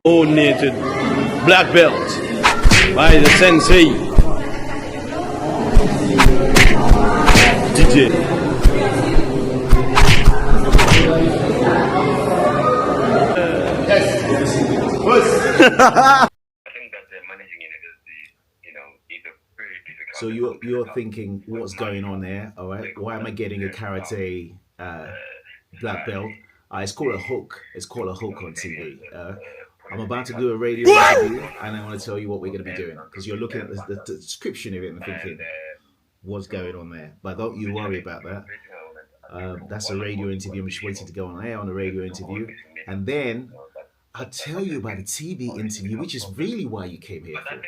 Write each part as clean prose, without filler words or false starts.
Coordinated black belt by the sensei DJ. I think that the managing unit is is a very difficult. So you're thinking, what's going on there? All right, why am I getting a karate black belt? It's called a hook. It's called a hook on TV. I'm about to do a radio interview, and I want to tell you what we're going to be doing because you're looking at the description of it and thinking, what's going on there? But don't you worry about that. That's a radio interview. I'm just waiting to go on air on a radio interview, and then I'll tell you about a TV interview, which is really why you came here for.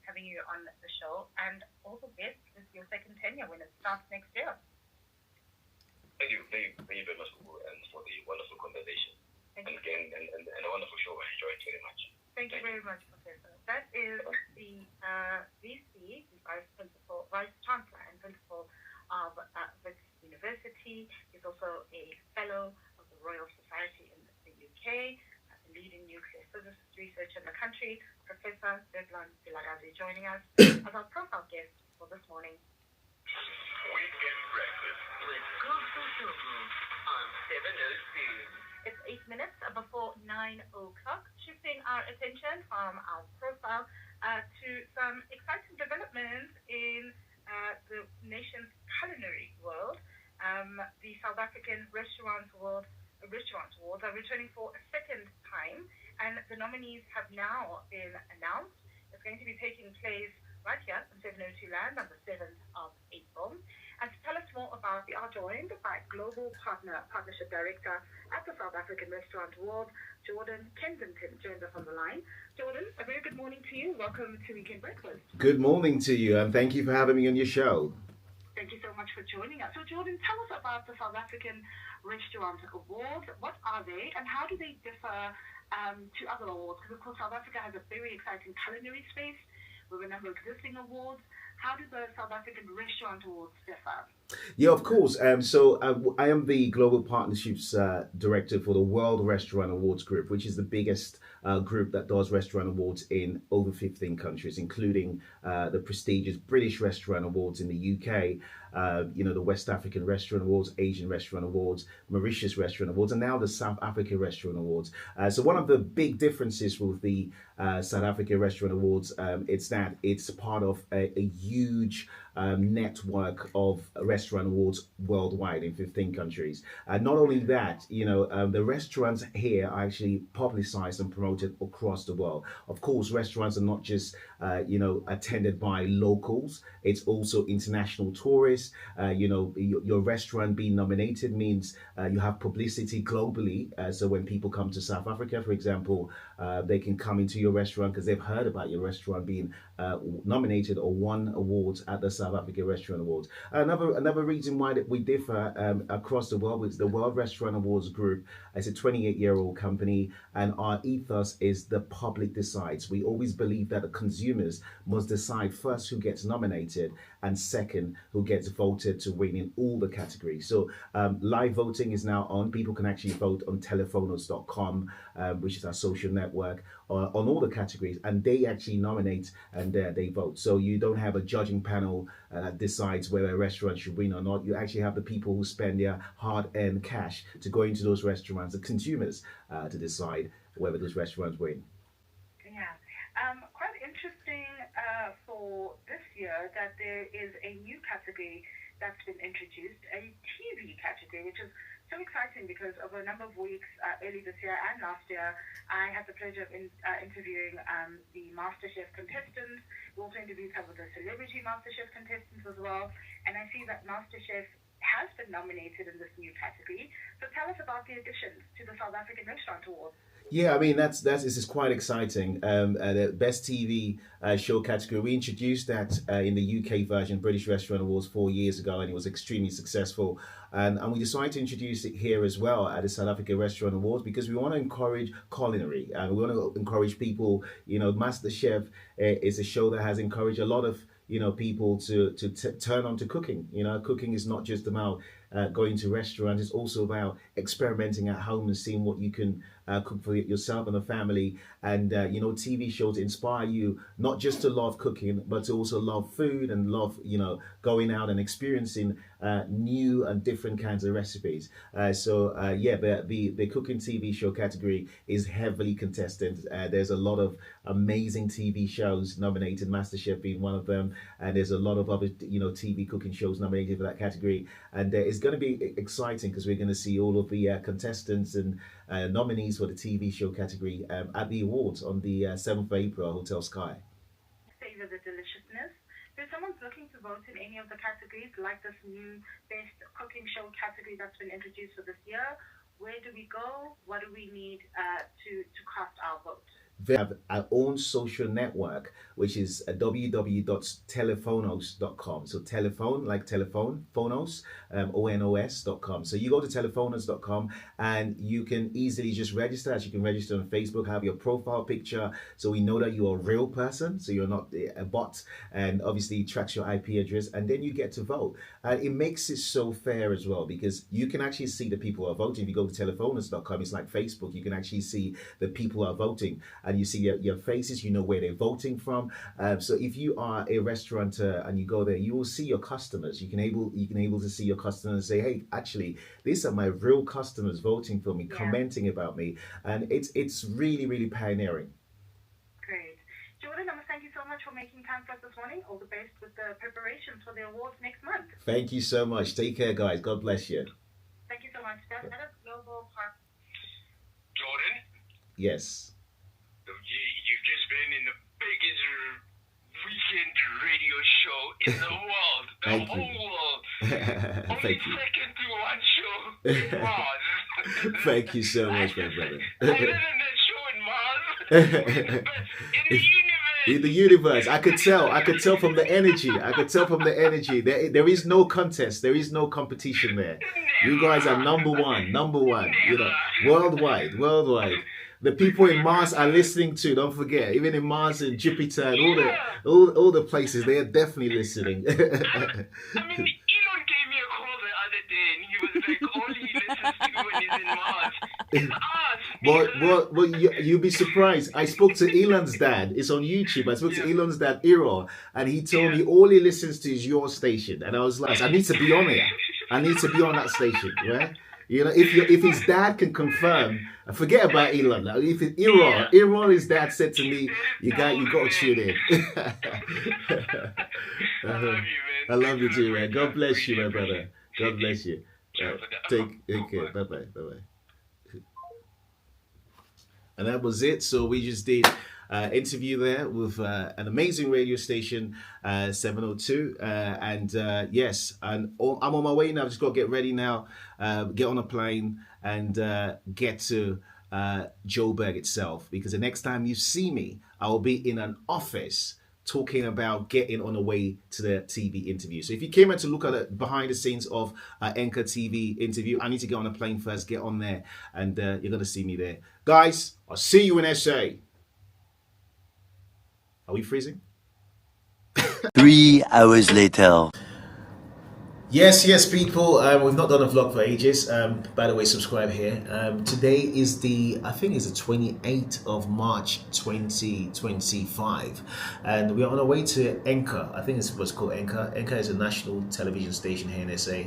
Having you on the show, and all the best with your second tenure when it starts next year. Thank you very much for the wonderful conversation. And again, and a wonderful show. I enjoyed it very much. Thank you very much, Professor. That is the VC, the Vice Chancellor and Principal of Wits University. He's also a Fellow of the Royal Society in the UK. Leading nuclear physicist research in the country, Professor Zeblan Vilagazi, joining us as our profile guest for this morning. Weekend breakfast with Coco on 702. It's 8 minutes before 9 o'clock, shifting our attention from our profile to some exciting developments in the nation's culinary world. The South African Restaurant Awards are returning for a second time, and the nominees have now been announced. It's going to be taking place right here on 702 Land on the 7th of April. And to tell us more about, we are joined by Global Partnership Director at the South African Restaurant Awards, Jordan Kensington, joins us on the line. Jordan, a very good morning to you. Welcome to Weekend Breakfast. Good morning to you, and thank you for having me on your show. Thank you so much for joining us. So, Jordan, tell us about the South African Restaurant Awards. What are they, and how do they differ to other awards? Because, of course, South Africa has a very exciting culinary space with a number of existing awards. How do the South African Restaurant Awards differ? Yeah, of course. I am the Global Partnerships Director for the World Restaurant Awards Group, which is the biggest group that does restaurant awards in over 15 countries, including the prestigious British Restaurant Awards in the UK, the West African Restaurant Awards, Asian Restaurant Awards, Mauritius Restaurant Awards, and now the South African Restaurant Awards. So one of the big differences with the South African Restaurant Awards, it's that it's part of a huge network of restaurant awards worldwide in 15 countries. Not only that, the restaurants here are actually publicized and promoted across the world. Of course, restaurants are not just attended by locals. It's also international tourists. Your restaurant being nominated means you have publicity globally. So when people come to South Africa, for example, they can come into your restaurant because they've heard about your restaurant being nominated or won awards at the South African Restaurant Awards. Another reason why that we differ across the world is the World Restaurant Awards Group. It's a 28-year-old company, and our ethos is the public decides. We always believe that the consumers must decide first who gets nominated, and second who gets voted to win in all the categories. So live voting is now on. People can actually vote on telephonos.com, which is our social network, on all the categories, and they actually nominate and they vote. So you don't have a judging panel that decides whether a restaurant should win or not. You actually have the people who spend their hard-earned cash to go into those restaurants, the consumers, to decide whether those restaurants win. Yeah. Quite interesting for this year that there is a new category that's been introduced, a TV category, which is so exciting because over a number of weeks, early this year and last year, I had the pleasure of interviewing the MasterChef contestants. We also interviewed some of the celebrity MasterChef contestants as well. And I see that MasterChef has been nominated in this new category. So tell us about the additions to the South African Restaurant Awards. Yeah, I mean this is quite exciting. The best TV show category, we introduced that in the UK version, British Restaurant Awards, 4 years ago, and it was extremely successful. And we decided to introduce it here as well at the South African Restaurant Awards because we want to encourage culinary and we want to encourage people. You know, MasterChef is a show that has encouraged a lot of people to turn on to cooking. You know, cooking is not just about going to restaurants, it's also about experimenting at home and seeing what you can cook for yourself and the family. And TV shows inspire you not just to love cooking, but to also love food and love going out and experiencing new and different kinds of recipes. The cooking TV show category is heavily contested. There's a lot of amazing TV shows nominated, MasterChef being one of them, and there's a lot of other TV cooking shows nominated for that category. And it's going to be exciting because we're going to see all of the contestants and nominees for the TV show category at the awards on the 7th of April at Hotel Sky. Savor the deliciousness. So if someone's looking to vote in any of the categories, like this new best cooking show category that's been introduced for this year, where do we go? What do we need to cast our vote? They have our own social network, which is www.telephonos.com. So telephone, like telephone, phonos, ONOS.com. So you go to telephonos.com and you can easily just register. As you can register on Facebook, have your profile picture, so we know that you're a real person, so you're not a bot, and obviously it tracks your IP address, and then you get to vote. And it makes it so fair as well because you can actually see the people who are voting. If you go to telephonos.com, it's like Facebook. You can actually see the people who are voting, and you see your faces, you know where they're voting from. So if you are a restaurateur and you go there, you will see your customers. You can able to see your customers and say, hey, actually, these are my real customers voting for me, commenting about me, and it's really, really pioneering. Great. Jordan, I must thank you so much for making time for us this morning. All the best with the preparations for the awards next month. Thank you so much. Take care, guys. God bless you. Thank you so much. That's Global Park. Jordan, Yes. you've just been in the biggest weekend radio show in the world, the Thank whole you. world. Only Thank you. second to one show in Mars. Thank you so much, my brother. I live in that show in Mars. In the universe. In the universe, I could tell from the energy. There is no contest. There is no competition there. You guys are number one. Worldwide. The people in Mars are listening too. Don't forget, even in Mars and Jupiter and all the places, they are definitely listening. I mean, Elon gave me a call the other day, and he was like, all he listens to when he's in Mars is us. Well, you'll be surprised. I spoke to Elon's dad. It's on YouTube. I spoke to Elon's dad, Iro, and he told me all he listens to is your station. And I was like, I need to be on here. I need to be on that station, right? If his dad can confirm, forget about Elon. Now, if Iro, his dad said to me, you got to tune in. I love you, man. I love you too, man. God bless you, my brother. God bless you. Take care. Bye-bye. And that was it. So we just did interview there with an amazing radio station, 702. Yes, and I'm on my way now. I've just got to get ready now, get on a plane and get to Joburg itself, because the next time you see me, I will be in an office talking about getting on the way to the TV interview. So if you came in to look at the behind the scenes of Enca TV interview, I need to get on a plane first, get on there, and you're going to see me there. Guys, I'll see you in SA. Are we freezing? 3 hours later. Yes, people. We've not done a vlog for ages. By the way, subscribe here. Today is I think it's the 28th of March 2025. And we are on our way to Enca. I think it's what's called Enca. Enca is a national television station here in SA.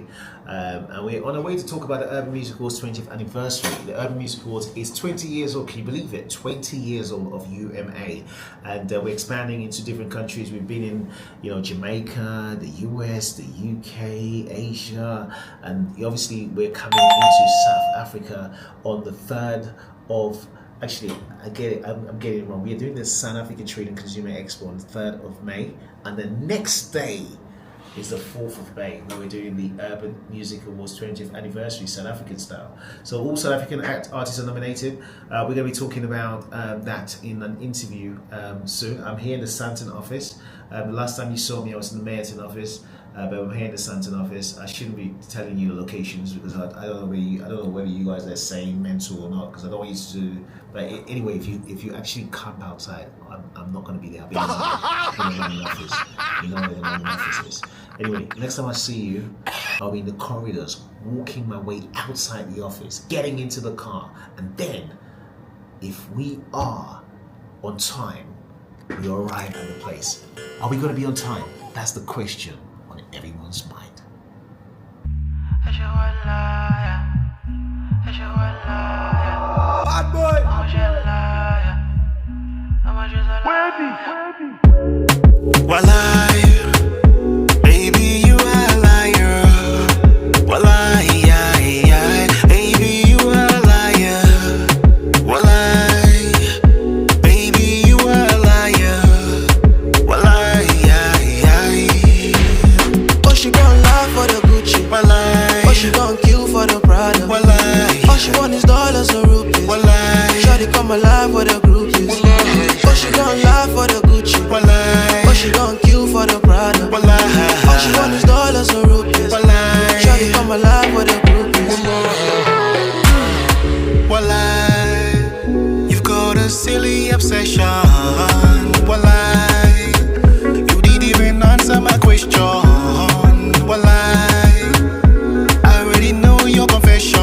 And we're on our way to talk about the Urban Music Awards 20th anniversary. The Urban Music Awards is 20 years old. Can you believe it? 20 years old of UMA. And we're expanding into different countries. We've been in, Jamaica, the US, the UK, Asia, and obviously we're coming into South Africa on the 3rd of, actually I get it, I'm getting it wrong. We are doing the South African Trade and Consumer Expo on the 3rd of May, and the next day is the 4th of May, where we're doing the Urban Music Awards 20th anniversary South African style. So all South African artists are nominated. We're going to be talking about that in an interview soon. I'm here in the Santon office. The last time you saw me, I was in the Mayerton office. But I'm here in the Santon office. I shouldn't be telling you the locations because I don't know whether you guys are saying mental or not, because I don't want you to. But anyway, if you actually camp outside, I'm not going to be there. I'll be in the London office. You know where the London office is. Anyway, next time I see you, I'll be in the corridors, walking my way outside the office, getting into the car, and then, if we are on time, we arrive at the place. Are we going to be on time? That's the question on everyone's mind. Bad boy. Walai, baby, you are a liar. Walai, baby, you are a liar. Walai, baby, you are a liar. Walai, oh, she gon' lie for the Gucci. walai, Oh, she gon' kill for the Prada. walai, All she want is dollars or rupees. walai, Shawty come alive for the groupies. Oh, she gon' lie for the Gucci. walai, Oh, she gon' kill for the Prada. walai, All she want is dollars or rupees. walai, Shawty come alive for the groupies. walai. You've got a silly obsession. Walai, you didn't even answer my question. Walai, I already know your confession.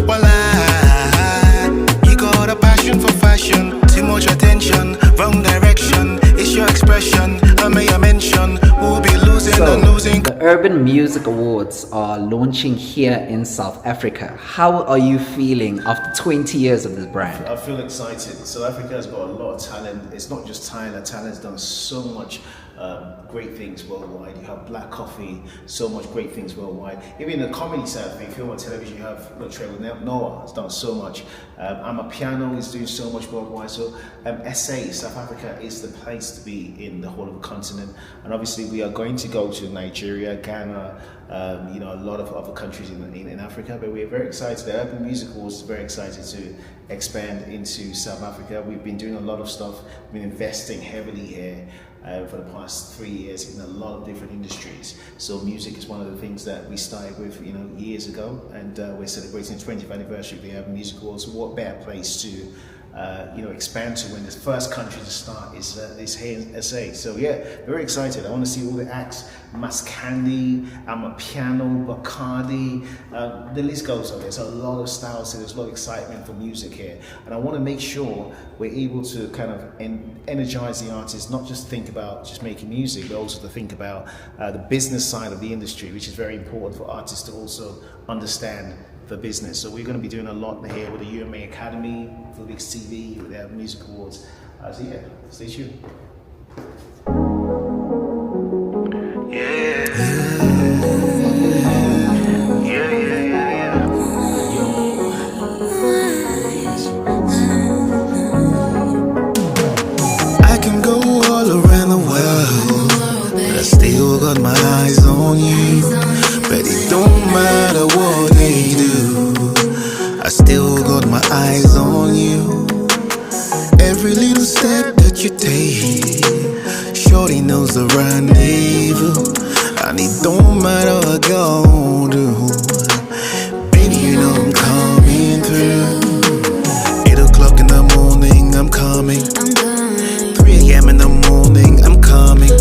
Walai, you got a passion for fashion, too much attention, wrong direction. It's your expression. I may mention who'll be losing and losing. The Urban Music Awards are launching here in South Africa. How are you feeling after 20 years of this brand? I feel excited. South Africa has got a lot of talent. It's not just talent. Talent's done so much great things worldwide. You have Black Coffee, so much great things worldwide. Even in the comedy side of things, film and television, you have Trevor Noah has done so much. Amapiano is doing so much worldwide. So SA, South Africa, is the place to be in the whole of the continent. And obviously, we are going to go to Nigeria, Ghana, a lot of other countries in Africa. But we're very excited. The Urban Music Awards is very excited to expand into South Africa. We've been doing a lot of stuff. We've been investing heavily here for the past 3 years in a lot of different industries. So music is one of the things that we started with, years ago, and we're celebrating the 20th anniversary of the Urban Music Awards. So what better place to expand to when the first country to start is here in SA. So yeah, very excited. I want to see all the acts. Maskandi, Amapiano, Bacardi, the list goes on. There's a lot of styles, so there's a lot of excitement for music here. And I want to make sure we're able to kind of energize the artists, not just think about just making music, but also to think about the business side of the industry, which is very important for artists to also understand the business. So we're going to be doing a lot here with the UMA Academy, for the TV, with the Music Awards. So yeah, stay tuned. I can go all around the world, but I still got my eyes on you. But it don't matter what they do, I still got my eyes on you. Every little step that you take, shorty knows the rendezvous. And it don't matter what I gon' do, baby, you know I'm coming through. 8 o'clock in the morning, I'm coming. 3 a.m. in the morning, I'm coming.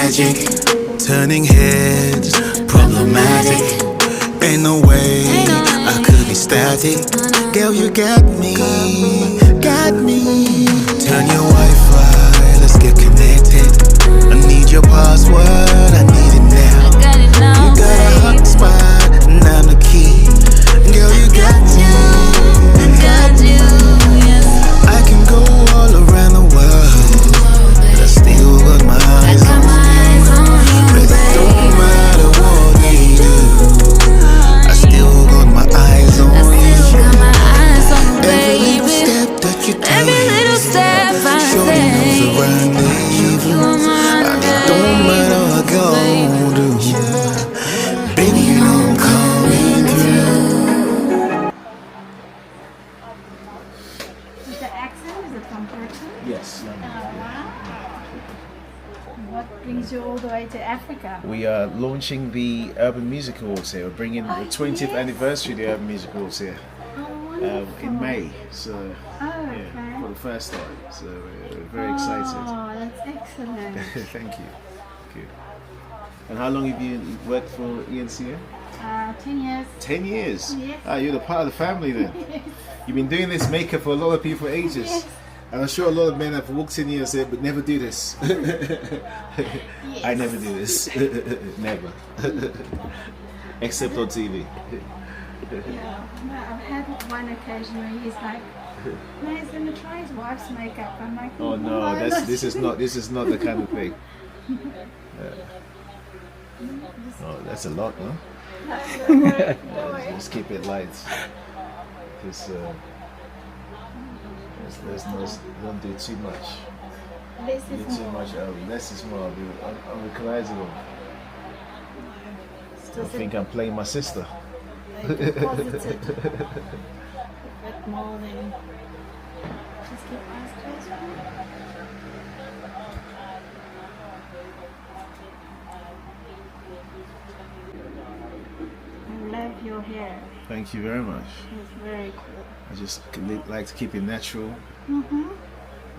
magic, turning heads, problematic. Ain't no way I could be static. Girl, you got me, got me. Turn your Wi-Fi, let's get connected. I need your password, I need it now. You got a hot spot, and I'm the key. Girl, you got me, got me. I can go all around the world, but I still got my eyes on you. But it don't matter what they do, I still got my eyes on you. Every little step that you take, shorty knows the rendezvous. And it don't matter what I gon' do, baby, you know I'm coming through. The accent, is it from Britain? Yes. What brings you all the way to Africa? We are launching the Urban Music Awards here. We're bringing the 20th anniversary of the Urban Music Awards here in May. So yeah, for the first time. So we're very excited. Oh, that's excellent. Thank you. Thank you. And how long have you worked for ENCA? 10 years. 10 years? Yes. Ah, you're the part of the family then. You've been doing this makeup for a lot of people for ages. Yes. And I'm sure a lot of men have walked in here and said, but never do this. I never do this. Never. Except on TV. Yeah, no, I've had one occasion where he's like, no, he's going to try his wife's makeup. I'm like, Oh no, this is not the kind of thing. Oh, that's a lot, huh? Just keep it light. Just don't do too much. This Do is too more. much. Less is more. Unrecognizable. I think I'm playing my sister. Deposited a bit more than just keep eyes closed. I love your hair. Thank you very much. It's very cool. I just like to keep it natural.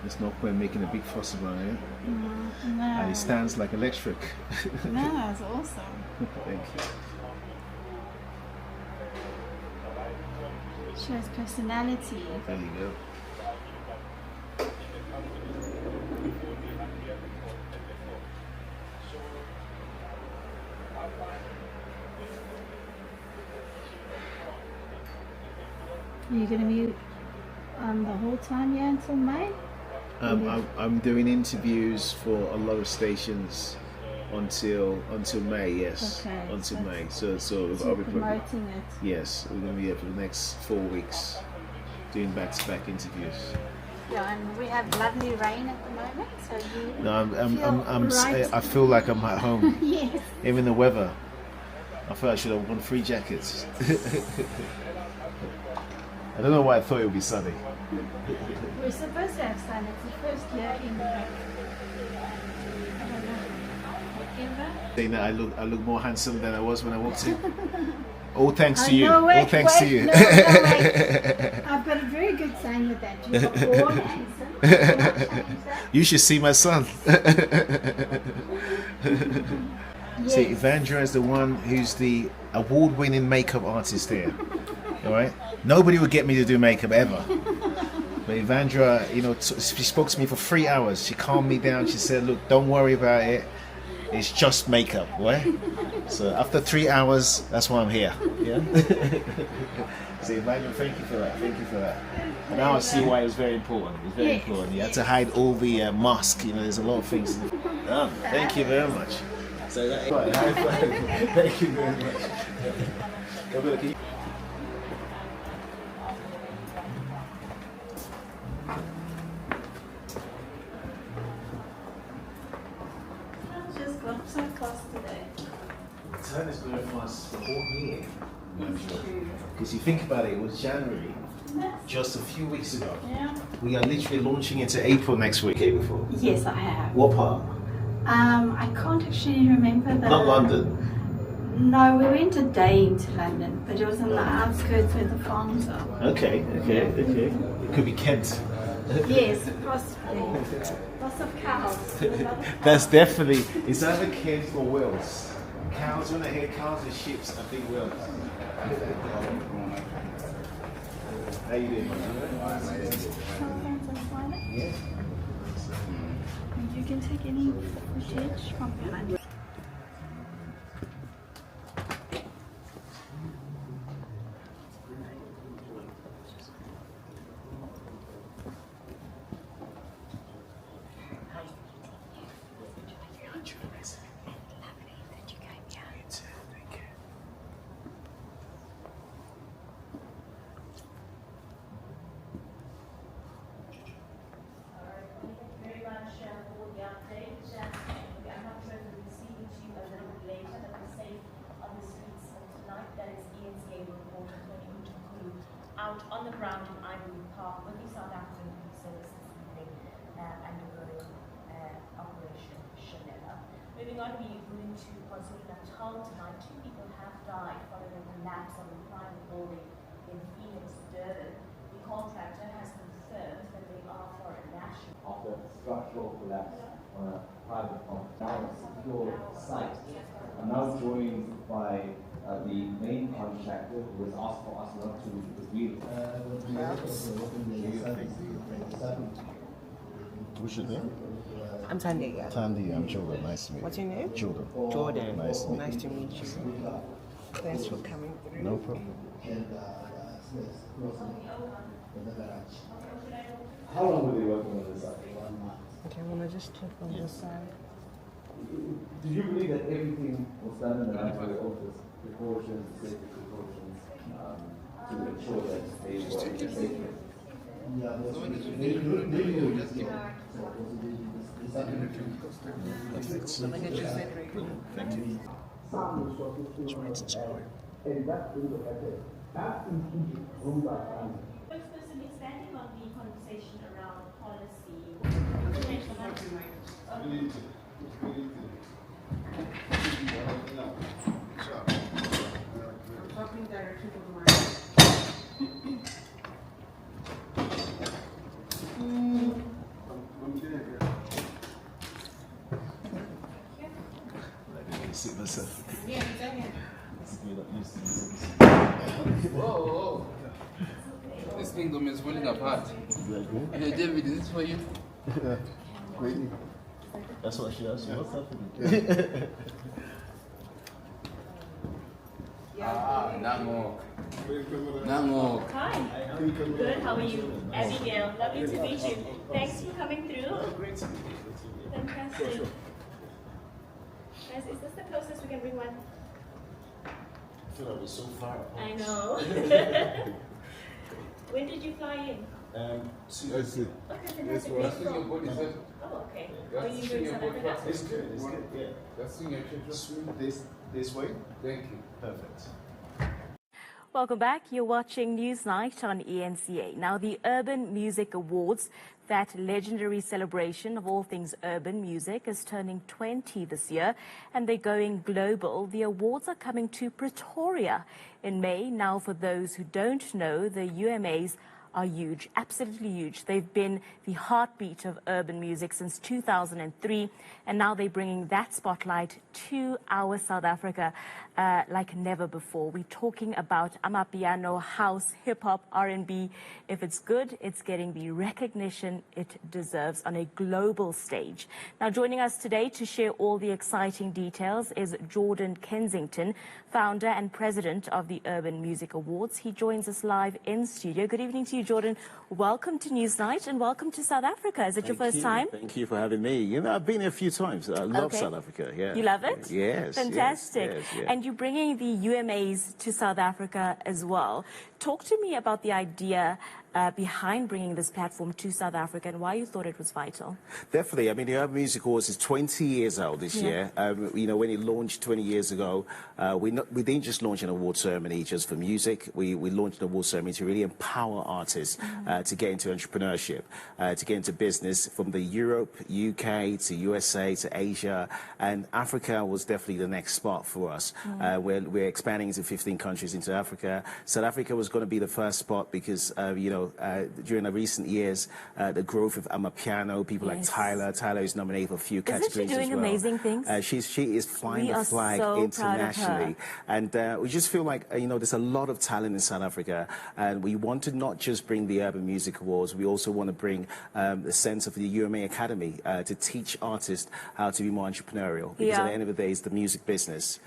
There's no point making a big fuss about it. No, And it stands like electric. no, it's awesome. Thank you. Shows personality. There you go. Are you going to be the whole time here until May? I'm doing interviews for a lot of stations until May. Yes, Okay, until so May. So So I'll be promoting it. Yes, we're going to be here for the next 4 weeks, doing back-to-back interviews. Yeah, and we have lovely rain at the moment, so you No, right. I feel like I'm at home. Yes. Even the weather. I feel I should have worn 3 jackets. I don't know why I thought it would be sunny. We're supposed to have sun. It's the first year in like, I don't know, ever. Saying that I look more handsome than I was when I walked in. All thanks to Oh, you. no, wait, All thanks to wait, you. no, wait. I've got a very good saying with that. You were born handsome. You can't change that. You should see my son. See, Yes. Evandra is the one who's the award-winning makeup artist here. All right, nobody would get me to do makeup ever. But Evandra, you know, she spoke to me for 3 hours. She calmed me down. She said, "Look, don't worry about it. It's just makeup, right?" So after 3 hours, that's why I'm here. Yeah. So Evandra, thank you for that. Thank you for that. And now I see why it was very important. It was very Yes, important. You had to hide all the mask. You know, there's a lot of things. Thank you very much. So that, high five. Thank you very much. Come here, can you- Just got so close today. Time is going fast for the whole year. Because you think about it, it was January, just a few weeks ago. Yeah. We are literally launching into April next week. April. Yes, I have. What part? I can't actually remember the. Not London. No, we went a day into London, but it was on the outskirts where the farms are. Okay. It could be Kent. Yes, possibly. Lots of cows. That's definitely, it's either Cairns or Wales. Cows, when I hear cows and ships, I think Wales. How you doing? Yeah. You can take any footage from behind. Out on the ground in Ivory Park with the South African Police Service this evening undergoing Operation Chanela. Moving on, we move to KwaZulu-Natal tonight. 2 people have died following a collapse of a private building in Phoenix, Durban. The contractor has confirmed that they are for a national. After structural collapse on a private property. Now a secure site. I'm now joined by the main contractor who has asked for us not to reveal. What's your name? I'm Tandia. Tandy, I'm Jordan. Nice to meet you. What's your name? Jordan. Jordan. Nice to meet Nice to meet you. Thanks for coming through. No problem. How long were they working on this site? Okay, I'm gonna just check on this side. Did you believe that everything was done in the right way? All the precautions, safety precautions, to ensure that they were safe? Thank you. First person expanding on the conversation around policy. Talking directly to the mic. I didn't see myself. Yeah, exactly. Whoa. This kingdom is falling apart. Hey, David, is this for you? Really? That's what she asked you. What's happening? Namo. Namo. Hi. Good. How are you? Abigail. Lovely to meet you. Thanks for coming through. Fantastic. Guys, is this the closest we can bring one? I feel like we're so far apart. I know. When did you fly in? I see. Okay, fantastic. Where are you Your from? body said. Oh, okay. Are you doing South Africa? It's good. It's good. Yeah. That's in your children. Swim this way. Thank you. Perfect. Welcome back. You're watching Newsnight on ENCA. Now, the Urban Music Awards, that legendary celebration of all things urban music, is turning 20 this year, and they're going global. The awards are coming to Pretoria in May. Now, for those who don't know, the UMAs are huge, absolutely huge. They've been the heartbeat of urban music since 2003, and now they're bringing that spotlight to our South Africa like never before. We're talking about amapiano, house, hip-hop, R&B. If it's good, it's getting the recognition it deserves on a global stage. Now, joining us today to share all the exciting details is Jordan Kensington, founder and president of the Urban Music Awards. He joins us live in studio. Good evening to you, Jordan. Welcome to Newsnight and welcome to South Africa. Is it your first time? Thank you for having me. You know, I've been here a few times. I love South Africa. Yeah. You love it? Yes. Fantastic. Yes, yes. And you're bringing the UMAs to South Africa as well. Talk to me about the idea behind bringing this platform to South Africa and why you thought it was vital. Definitely. I mean, the Urban Music Awards is 20 years old this year. You know, when it launched 20 years ago, we didn't just launch an award ceremony just for music. We launched an award ceremony to really empower artists to get into entrepreneurship, to get into business from the Europe, UK, to USA, to Asia. And Africa was definitely the next spot for us. We're expanding into 15 countries into Africa. South Africa was going to be the first spot because, you know, during the recent years, the growth of Amapiano, people like Tyler. Tyler is nominated for a few categories Isn't she doing as well. amazing things? She is flying We the are flag so internationally. proud of And we just feel like, there's a lot of talent in South Africa. And we want to not just bring the Urban Music Awards, we also want to bring the sense of the UMA Academy to teach artists how to be more entrepreneurial. Because at the end of the day, it's the music business.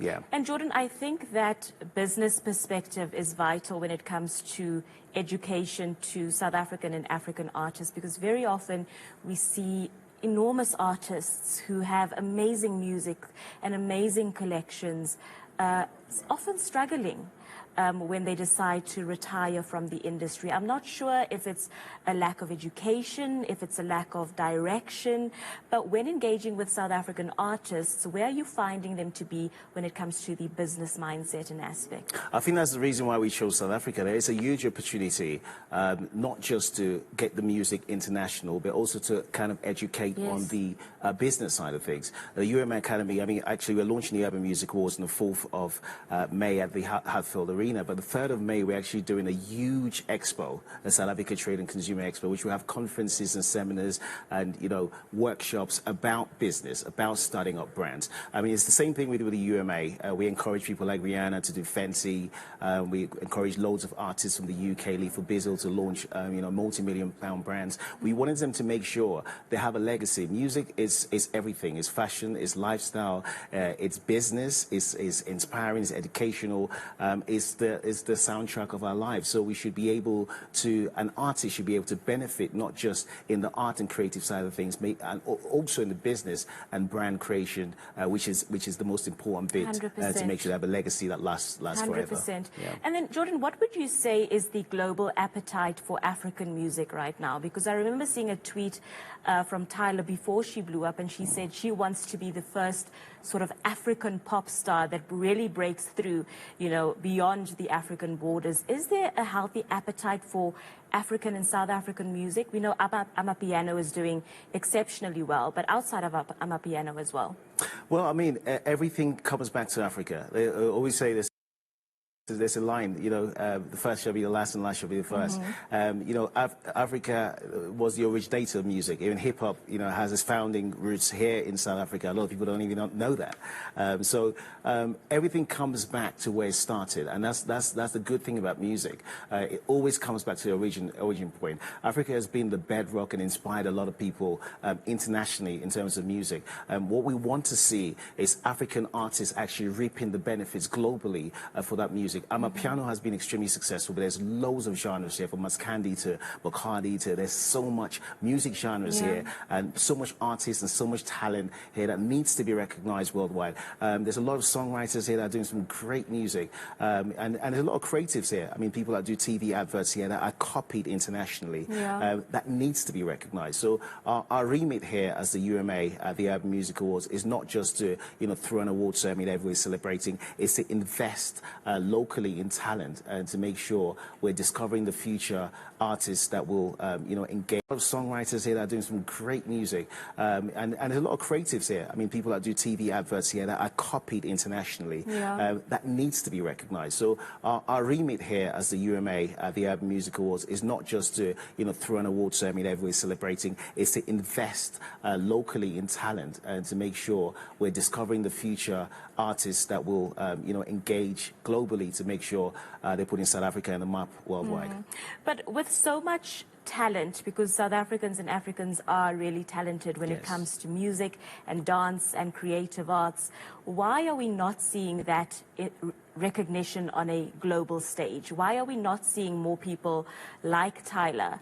Yeah. And Jordan, I think that business perspective is vital when it comes to education to South African and African artists, because very often we see enormous artists who have amazing music and amazing collections, often struggling when they decide to retire from the industry. I'm not sure if it's a lack of education, if it's a lack of direction, but when engaging with South African artists, where are you finding them to be when it comes to the business mindset and aspect? I think that's the reason why we chose South Africa. There is a huge opportunity, not just to get the music international, but also to kind of educate on the business side of things. The UMA Academy, I mean, actually, we're launching the Urban Music Awards on the 4th of May at the Hatfield Arena, but the 3rd of May, we're actually doing a huge expo, the South Africa Trade and Consumer Expo, which will have conferences and seminars and, workshops about business, about starting up brands. I mean, it's the same thing we do with the UMA. We encourage people like Rihanna to do Fenty. We encourage loads of artists from the UK, Lee for Bizzle, to launch, multi-million-pound brands. We wanted them to make sure they have a legacy. Music is everything. It's fashion, it's lifestyle, it's business, it's inspiring, it's educational, it's the soundtrack of our lives. So we should be able to, an artist should be able to benefit not just in the art and creative side of things, and also in the business and brand creation, which is the most important bit to make sure they have a legacy that lasts 100%. forever. Yeah. And then, Jordan, what would you say is the global appetite for African music right now? Because I remember seeing a tweet from Tyler before she blew up, and she said she wants to be the first sort of African pop star that really breaks through, beyond the African borders. Is there a healthy appetite for African and South African music? We know Amapiano is doing exceptionally well, but outside of Amapiano as well. Well, I mean, everything comes back to Africa. They always say this. There's a line, the first shall be the last and the last shall be the first. Africa was the originator of music. Even hip-hop, has its founding roots here in South Africa. A lot of people don't even know that. So everything comes back to where it started, and that's the good thing about music. It always comes back to the origin point. Africa has been the bedrock and inspired a lot of people internationally in terms of music. What we want to see is African artists actually reaping the benefits globally for that music. Amapiano has been extremely successful, but there's loads of genres here, from Maskandi to Bacardi to, there's so much music genres here, and so much artists and so much talent here that needs to be recognized worldwide. There's a lot of songwriters here that are doing some great music, and there's a lot of creatives here. I mean, people that do TV adverts here that are copied internationally, that needs to be recognized. So our remit here as the UMA at the Urban Music Awards is not just to, throw an award ceremony that everybody's celebrating, it's to invest locally in talent and to make sure we're discovering the future artists that will, engage. A lot of songwriters here that are doing some great music, and there's a lot of creatives here. I mean, people that do TV adverts here that are copied internationally, that needs to be recognized. So our remit here as the UMA at the Urban Music Awards is not just to, throw an award ceremony that everybody's celebrating, it's to invest locally in talent and to make sure we're discovering the future artists that will, engage globally to make sure they're putting South Africa on the map worldwide. But with so much talent, because South Africans and Africans are really talented when it comes to music and dance and creative arts, why are we not seeing that recognition on a global stage? Why are we not seeing more people like Tyler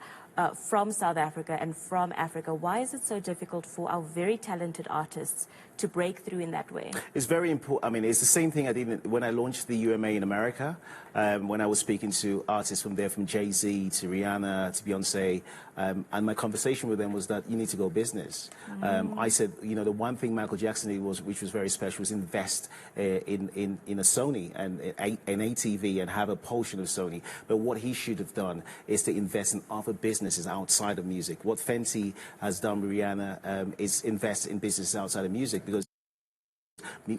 from South Africa and from Africa? Why is it so difficult for our very talented artists to break through in that way? It's very important. I mean, it's the same thing I did when I launched the UMA in America, when I was speaking to artists from there, from Jay-Z to Rihanna to Beyonce, and my conversation with them was that you need to go business. I said, the one thing Michael Jackson did which was very special, was invest in a Sony and an ATV and have a portion of Sony. But what he should have done is to invest in other businesses outside of music. What Fenty has done with Rihanna is invest in businesses outside of music, because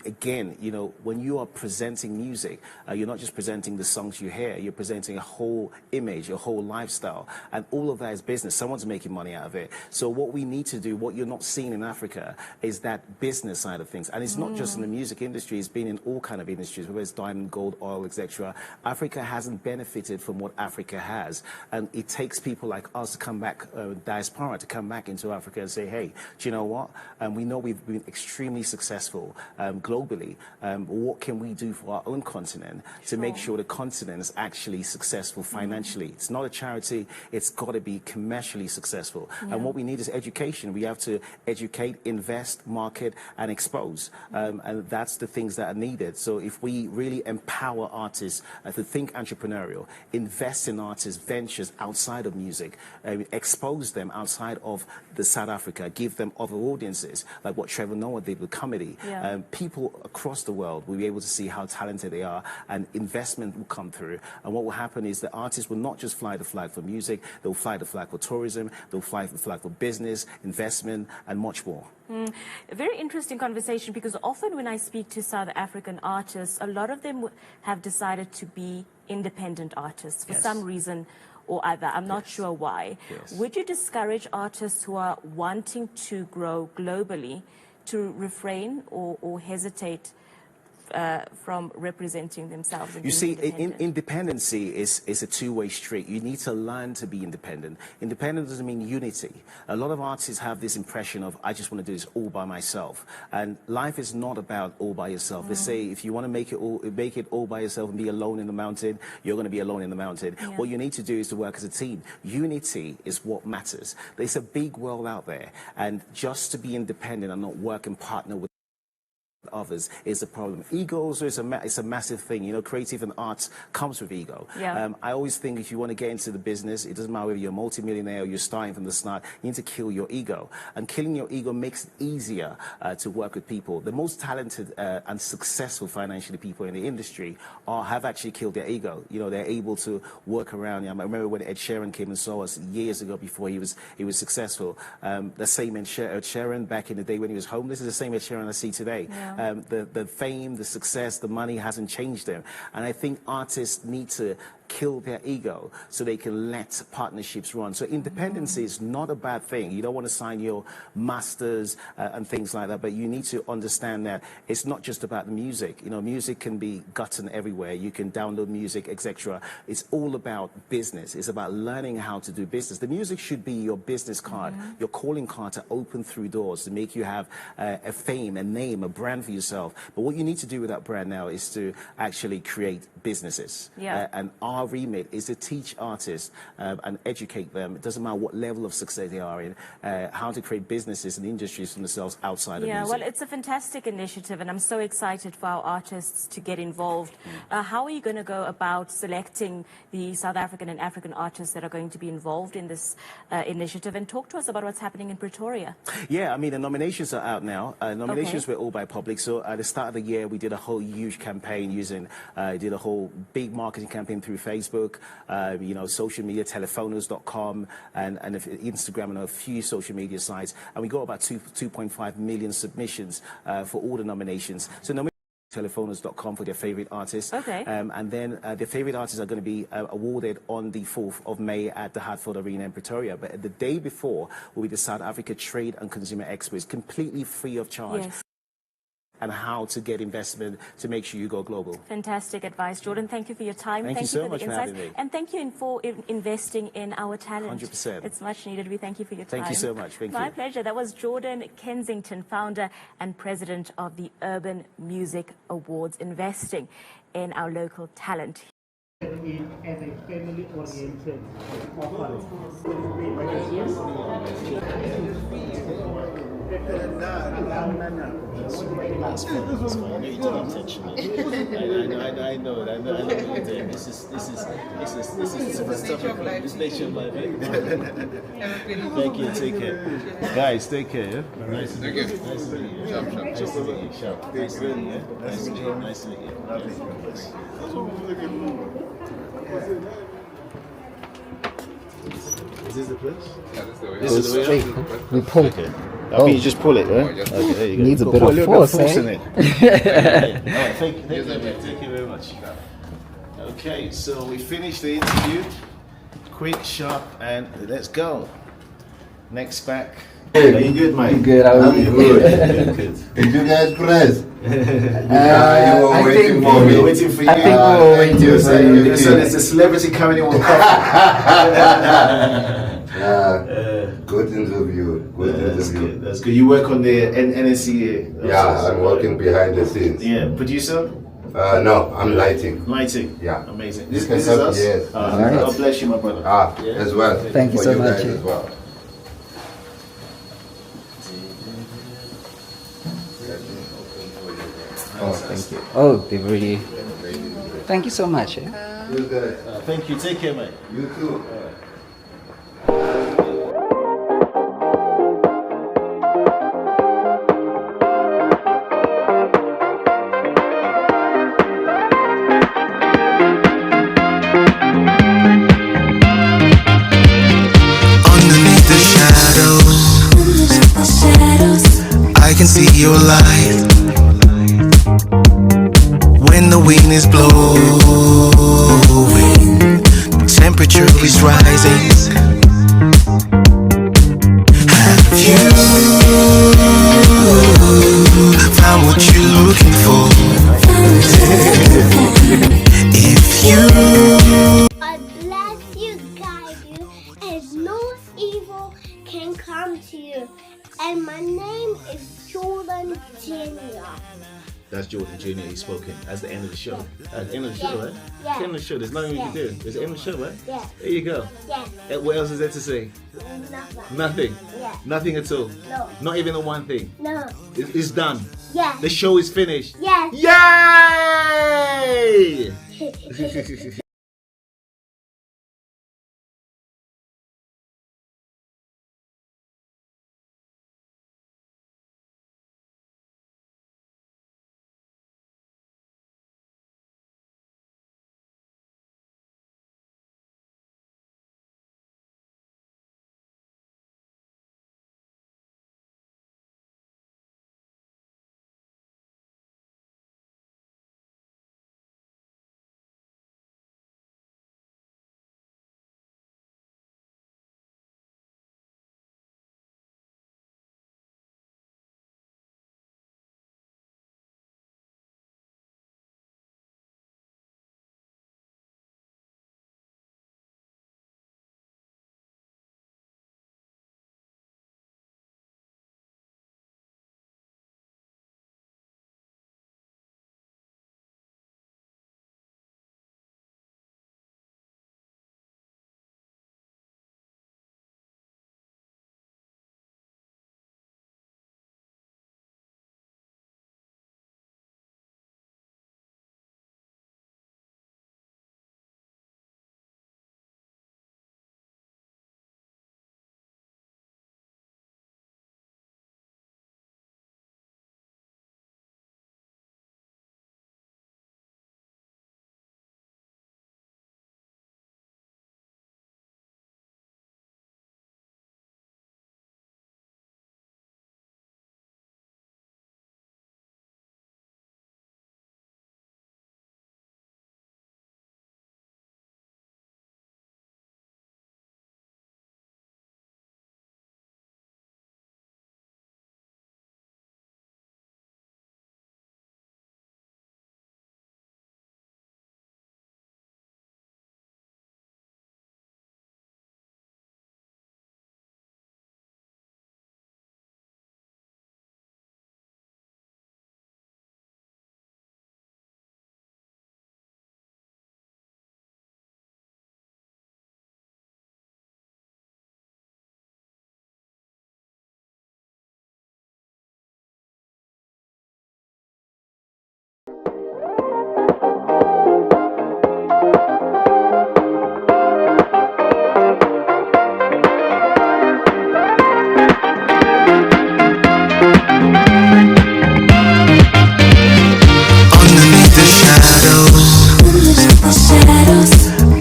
Again, you know, when you are presenting music, you're not just presenting the songs you hear, you're presenting a whole image, a whole lifestyle, and all of that is business. Someone's making money out of it. So what we need to do, what you're not seeing in Africa, is that business side of things. And it's not just in the music industry, it's been in all kind of industries, whether it's diamond, gold, oil, etc. Africa hasn't benefited from what Africa has. And it takes people like us to come back, diaspora, to come back into Africa and say, hey, do you know what? We know we've been extremely successful globally. What can we do for our own continent to make sure the continent is actually successful financially? It's not a charity, it's got to be commercially successful. And what we need is education. We have to educate, invest, market, and expose. And that's the things that are needed. So if we really empower artists to think entrepreneurial, invest in artists, ventures outside of music, expose them outside of the South Africa, give them other audiences, like what Trevor Noah did with comedy. People across the world will be able to see how talented they are, and investment will come through. And what will happen is the artists will not just fly the flag for music, they'll fly the flag for tourism, they'll fly the flag for business, investment, and much more. A very interesting conversation, because often when I speak to South African artists, a lot of them have decided to be independent artists for some reason or other. I'm not sure why. Would you discourage artists who are wanting to grow globally to refrain or hesitate from representing themselves? You see, independency is a two-way street. You need to learn to be independent. Independent doesn't mean unity. A lot of artists have this impression of, I just want to do this all by myself. And life is not about all by yourself. They say if you want to make it all by yourself and be alone in the mountain, you're going to be alone in the mountain. What you need to do is to work as a team. Unity is what matters. There's a big world out there, and just to be independent and not work and partner with others is a problem. Ego also is a massive thing. You know, creative and arts comes with ego. I always think if you want to get into the business, it doesn't matter whether you're a multimillionaire or you're starting from the start, you need to kill your ego. And killing your ego makes it easier to work with people. The most talented and successful financially people in the industry have actually killed their ego. You know, they're able to work around. I remember when Ed Sheeran came and saw us years ago before he was successful. The same Ed Sheeran back in the day when he was homeless is the same Ed Sheeran I see today. The fame, the success, the money hasn't changed them. And I think artists need to kill their ego so they can let partnerships run. So independence is not a bad thing. You don't want to sign your masters and things like that, but you need to understand that it's not just about the music. You know, music can be gotten everywhere. You can download music, etc. It's all about business. It's about learning how to do business. The music should be your business card, your calling card to open through doors, to make you have a fame, a name, a brand for yourself. But what you need to do with that brand now is to actually create businesses. And our remit is to teach artists and educate them. It doesn't matter what level of success they are in, how to create businesses and industries for themselves outside of music. Well, it's a fantastic initiative, and I'm so excited for our artists to get involved. How are you going to go about selecting the South African and African artists that are going to be involved in this initiative? And talk to us about what's happening in Pretoria. I mean, the nominations are out now. Nominations were all by public. So at the start of the year, we did a whole huge campaign did a whole big marketing campaign through Facebook, you know, social media, telephonos.com, and Instagram, and a few social media sites. And we got about 2.5 million submissions for all the nominations. So telephonos.com for their favorite artists. And then their favorite artists are going to be awarded on the 4th of May at the Hartford Arena in Pretoria. But the day before will be the South Africa Trade and Consumer Expo. It's completely free of charge. And how to get investment to make sure you go global. Fantastic advice, Jordan. Thank you for your time. Thank you so much for having me. And thank you for investing in our talent. 100%. It's much needed. We thank you for your time. Thank you so much. Thank you. My pleasure. That was Jordan Kensington, founder and president of the Urban Music Awards, investing in our local talent. As a family-oriented offering. I know. This is nature of life. Thank you. Take care, guys. Take care. Nice to meet you. Nice to meet you. Nice to meet you. Nice to meet you. Nice to meet you. Is this the place? Yeah, that's the way. This is the way Straight, up? huh? We pull. Okay. I think you just pull it, right? just Okay, there you go. Needs a Put bit of little force, force eh? in it. All right, thank you very much. Okay, so we finished the interview. Quick, sharp, and let's go. Next back. Are you good, mate? Good, I'm you? good. Good. Did you guys press? I you were waiting think- for me. We're waiting for you. I think we were waiting for you. So there's a celebrity coming in with coffee. Good interview. Good That's interview. good. That's good. You work on the NSCA. Yeah, I'm working behind the scenes. Yeah, producer? No, I'm lighting. Lighting? Yeah. Amazing. You This can is help- us? yes. All right. God bless you, my brother. As well. Thank you For so much. guys as well. Oh, thank you. Oh, they've already. Thank you so much. Eh? You guys. Thank you. Take care, mate. You too. Underneath the shadows, I can see your light. When the wind is blowing, temperature is rising. Have you found what you're looking for? If you God bless you, guide you, and no evil can come to you. And my name is Jordan Jr. That's Jordan Jr. He's spoken. That's the end of the show. That's the end of the show, right? Yeah. The end of the show. There's nothing we can do. There's the end of the show, right? Yeah. There you go. Yeah. What else is there to say? Nothing. Nothing. Yeah. Nothing at all. No. Not even a one thing. No. It's done. Yeah. The show is finished. Yes. Yay!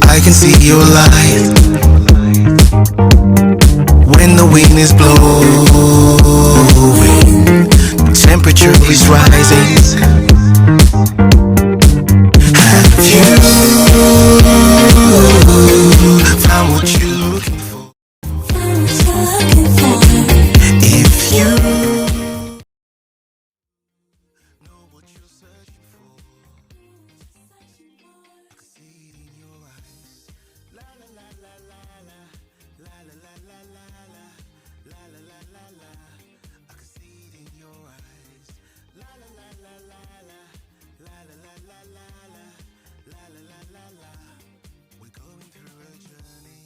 I can see your light. is blowing, temperature is rising. Have you found what you're looking for? If you know what you're searching for, I can see it in your eyes. La la la la la la, la la la la la la, la la la la la. I can see it in your eyes. La la la la la la, la la la la la la, la la la la la. We're going through a journey.